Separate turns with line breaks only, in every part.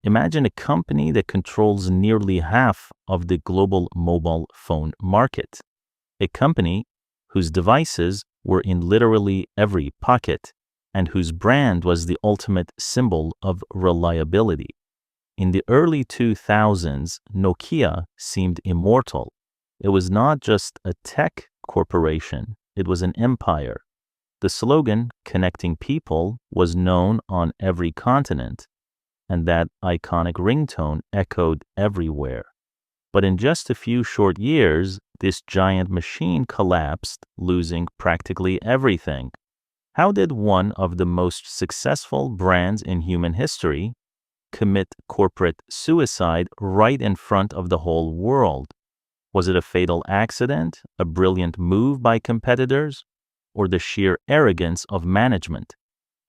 Imagine a company that controls nearly half of the global mobile phone market. A company whose devices were in literally every pocket and whose brand was the ultimate symbol of reliability. In the early 2000s, Nokia seemed immortal. It was not just a tech corporation, it was an empire. The slogan, "Connecting People," was known on every continent, and that iconic ringtone echoed everywhere. But in just a few short years, this giant machine collapsed, losing practically everything. How did one of the most successful brands in human history commit corporate suicide right in front of the whole world? Was it a fatal accident, a brilliant move by competitors, or the sheer arrogance of management?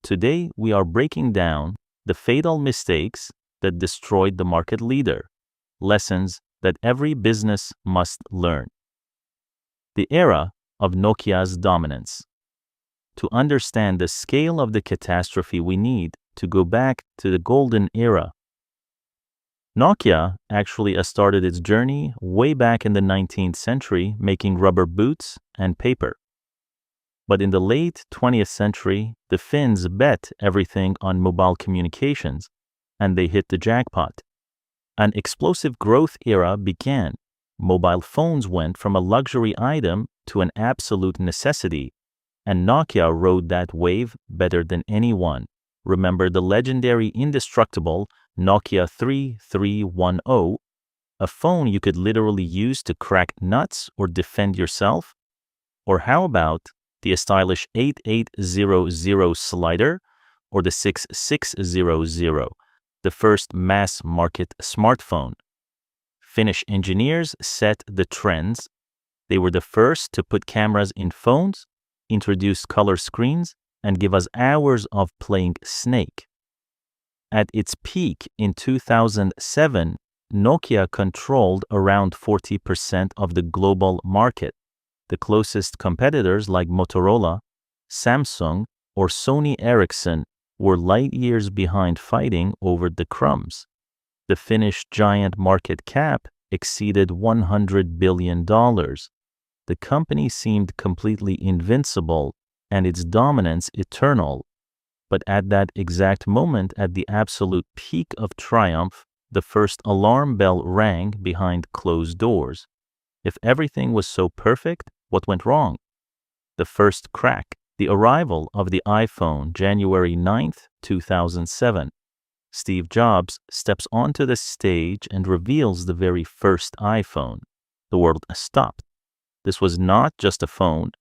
Today, we are breaking down the fatal mistakes that destroyed the market leader, lessons that every business must learn. The era of Nokia's dominance. To understand the scale of the catastrophe, we need to go back to the golden era. Nokia actually started its journey way back in the 19th century, making rubber boots and paper. But in the late 20th century, the Finns bet everything on mobile communications, and they hit the jackpot. An explosive growth era began. Mobile phones went from a luxury item to an absolute necessity, and Nokia rode that wave better than anyone. Remember the legendary indestructible Nokia 3310, a phone you could literally use to crack nuts or defend yourself? Or how about the stylish 8800 slider or the 6600, the first mass-market smartphone? Finnish engineers set the trends. They were the first to put cameras in phones, introduce color screens, and give us hours of playing Snake. At its peak in 2007, Nokia controlled around 40% of the global market. The closest competitors like Motorola, Samsung, or Sony Ericsson were light years behind, fighting over the crumbs. The Finnish giant market cap exceeded $100 billion. The company seemed completely invincible and its dominance eternal. But at that exact moment, at the absolute peak of triumph, the first alarm bell rang behind closed doors. If everything was so perfect, what went wrong? The first crack, the arrival of the iPhone, January 9th, 2007. Steve Jobs steps onto the stage and reveals the very first iPhone. The world stopped. This was not just a phone.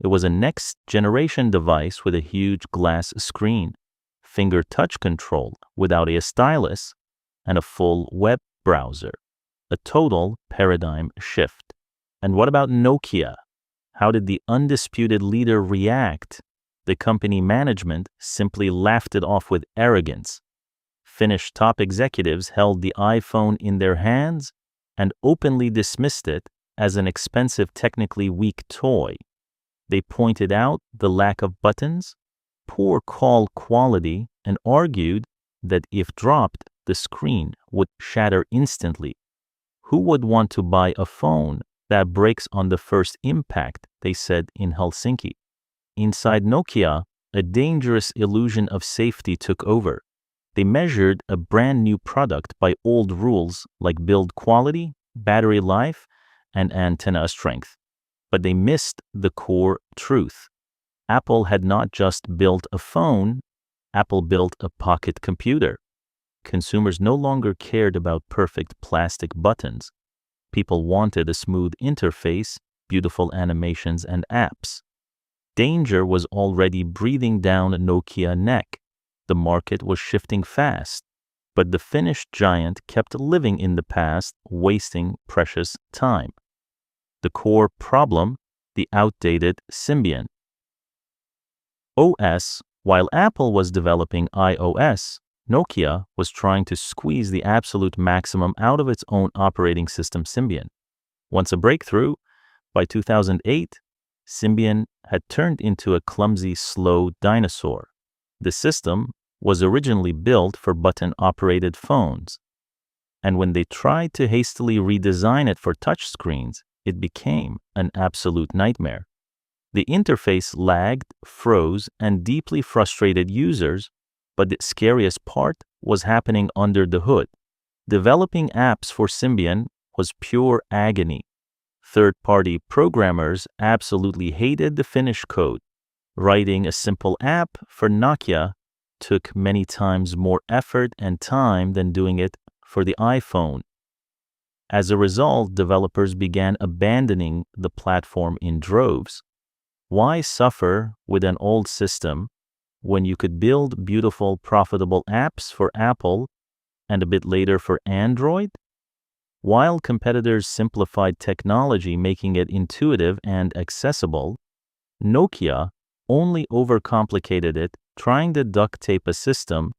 It was a next-generation device with a huge glass screen, finger touch control without a stylus, and a full web browser. A total paradigm shift. And what about Nokia? How did the undisputed leader react? The company management simply laughed it off with arrogance. Finnish top executives held the iPhone in their hands and openly dismissed it as an expensive, technically weak toy. They pointed out the lack of buttons, poor call quality, and argued that if dropped, the screen would shatter instantly. Who would want to buy a phone that breaks on the first impact, they said in Helsinki. Inside Nokia, a dangerous illusion of safety took over. They measured a brand new product by old rules like build quality, battery life, and antenna strength. But they missed the core truth. Apple had not just built a phone, Apple built a pocket computer. Consumers no longer cared about perfect plastic buttons. People wanted a smooth interface, beautiful animations, and apps. Danger was already breathing down Nokia's neck. The market was shifting fast, but the Finnish giant kept living in the past, wasting precious time. The core problem, the outdated Symbian OS. While Apple was developing iOS, Nokia was trying to squeeze the absolute maximum out of its own operating system, Symbian. Once a breakthrough, by 2008, Symbian had turned into a clumsy, slow dinosaur. The system was originally built for button-operated phones, and when they tried to hastily redesign it for touchscreens, it became an absolute nightmare. The interface lagged, froze, and deeply frustrated users, but the scariest part was happening under the hood. Developing apps for Symbian was pure agony. Third-party programmers absolutely hated the finished code. Writing a simple app for Nokia took many times more effort and time than doing it for the iPhone. As a result, developers began abandoning the platform in droves. Why suffer with an old system when you could build beautiful, profitable apps for Apple and a bit later for Android? While competitors simplified technology, making it intuitive and accessible, Nokia only overcomplicated it, trying to duct tape a system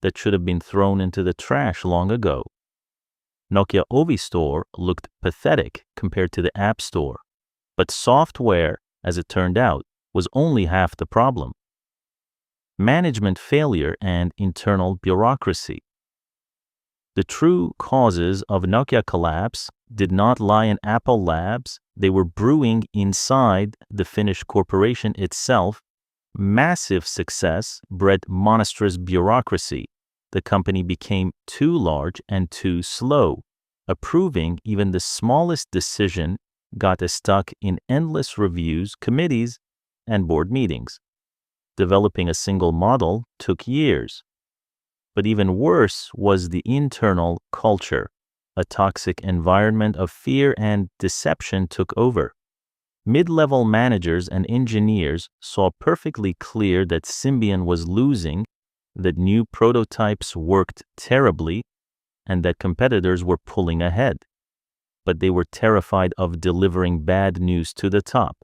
that should have been thrown into the trash long ago. Nokia Ovi Store looked pathetic compared to the App Store, but software, as it turned out, was only half the problem. Management failure and internal bureaucracy. The true causes of Nokia collapse did not lie in Apple Labs. They were brewing inside the Finnish corporation itself. Massive success bred monstrous bureaucracy. The company became too large and too slow. Approving even the smallest decision got us stuck in endless reviews, committees, and board meetings. Developing a single model took years. But even worse was the internal culture. A toxic environment of fear and deception took over. Mid-level managers and engineers saw perfectly clear that Symbian was losing, that new prototypes worked terribly, and that competitors were pulling ahead. But they were terrified of delivering bad news to the top.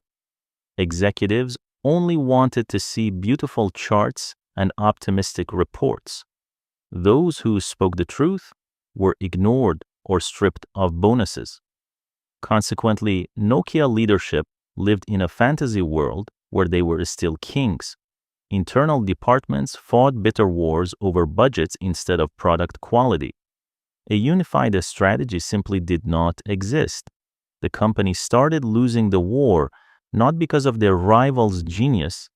Executives only wanted to see beautiful charts and optimistic reports. Those who spoke the truth were ignored or stripped of bonuses. Consequently, Nokia leadership lived in a fantasy world where they were still kings. Internal departments fought bitter wars over budgets instead of product quality. A unified strategy simply did not exist. The company started losing the war not because of their rivals' genius,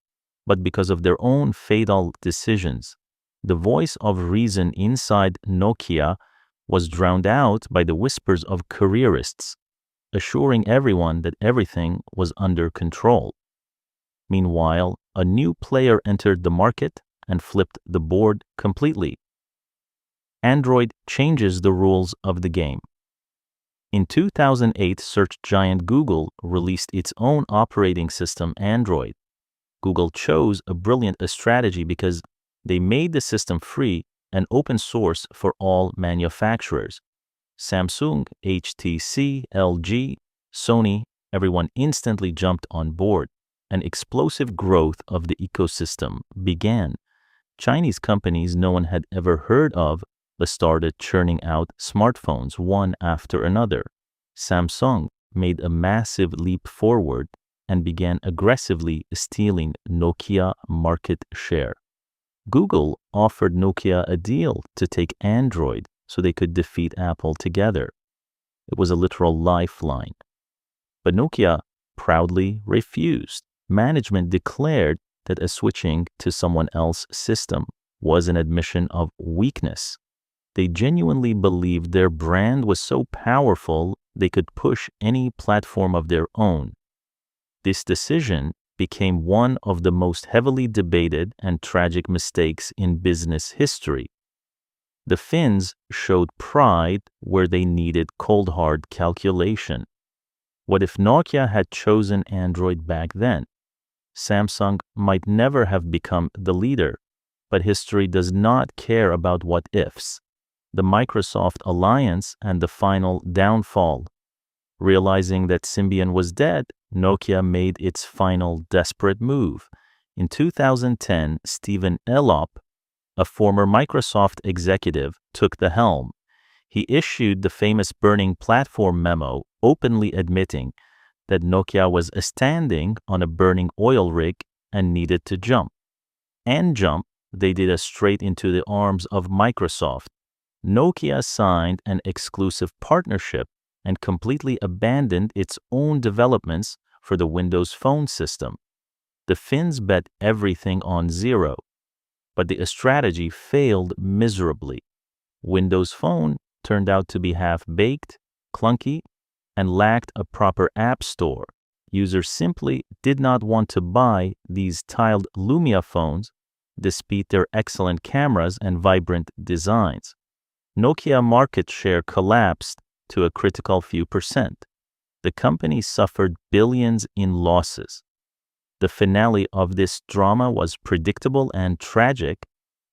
but because of their own fatal decisions. The voice of reason inside Nokia was drowned out by the whispers of careerists, assuring everyone that everything was under control. Meanwhile, a new player entered the market and flipped the board completely. Android changes the rules of the game. In 2008, search giant Google released its own operating system, Android. Google chose a brilliant strategy because they made the system free and open source for all manufacturers. Samsung, HTC, LG, Sony, everyone instantly jumped on board. An explosive growth of the ecosystem began. Chinese companies no one had ever heard of started churning out smartphones one after another. Samsung made a massive leap forward and began aggressively stealing Nokia market share. Google offered Nokia a deal to take Android so they could defeat Apple together. It was a literal lifeline. But Nokia proudly refused. Management declared that switching to someone else's system was an admission of weakness. They genuinely believed their brand was so powerful they could push any platform of their own. This decision became one of the most heavily debated and tragic mistakes in business history. The Finns showed pride where they needed cold hard calculation. What if Nokia had chosen Android back then? Samsung might never have become the leader, but history does not care about what ifs. The Microsoft alliance and the final downfall. Realizing that Symbian was dead, Nokia made its final desperate move. In 2010, Stephen Elop, a former Microsoft executive, took the helm. He issued the famous burning platform memo, openly admitting that Nokia was standing on a burning oil rig and needed to jump. And jump they did a straight into the arms of Microsoft. Nokia signed an exclusive partnership and completely abandoned its own developments for the Windows Phone system. The Finns bet everything on zero, but the strategy failed miserably. Windows Phone turned out to be half-baked, clunky, and lacked a proper app store. Users simply did not want to buy these tiled Lumia phones despite their excellent cameras and vibrant designs. Nokia market share collapsed to a critical few percent. The company suffered billions in losses. The finale of this drama was predictable and tragic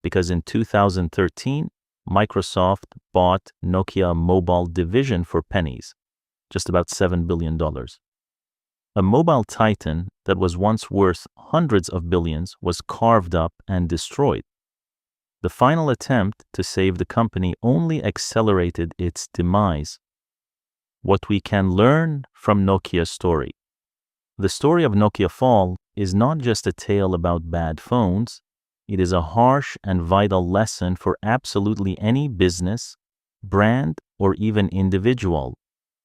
because in 2013, Microsoft bought Nokia mobile division for pennies, just about $7 billion. A mobile titan that was once worth hundreds of billions was carved up and destroyed. The final attempt to save the company only accelerated its demise. What we can learn from Nokia's story. The story of Nokia fall is not just a tale about bad phones, it is a harsh and vital lesson for absolutely any business, brand, or even individual.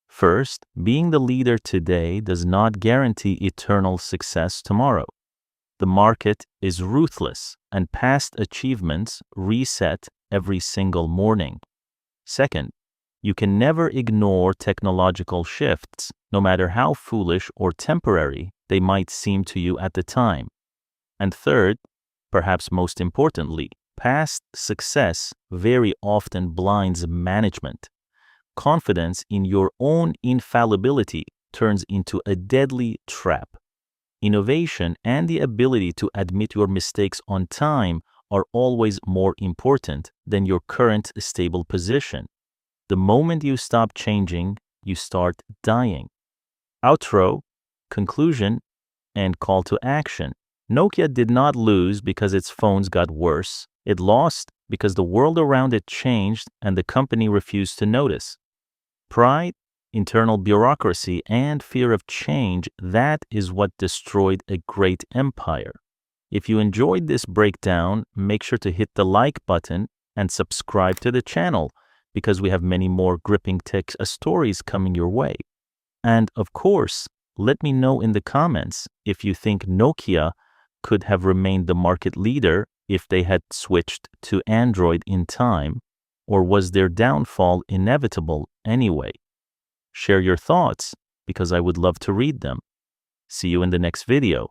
First, being the leader today does not guarantee eternal success tomorrow. The market is ruthless, and past achievements reset every single morning. Second, you can never ignore technological shifts, no matter how foolish or temporary they might seem to you at the time. And third, perhaps most importantly, past success very often blinds management. Confidence in your own infallibility turns into a deadly trap. Innovation and the ability to admit your mistakes on time are always more important than your current stable position. The moment you stop changing, you start dying. Outro, conclusion, and call to action. Nokia did not lose because its phones got worse. It lost because the world around it changed and the company refused to notice. Pride, internal bureaucracy, and fear of change, that is what destroyed a great empire. If you enjoyed this breakdown, make sure to hit the like button and subscribe to the channel because we have many more gripping tech stories coming your way. And of course, let me know in the comments if you think Nokia could have remained the market leader if they had switched to Android in time, or was their downfall inevitable anyway? Share your thoughts because I would love to read them. See you in the next video.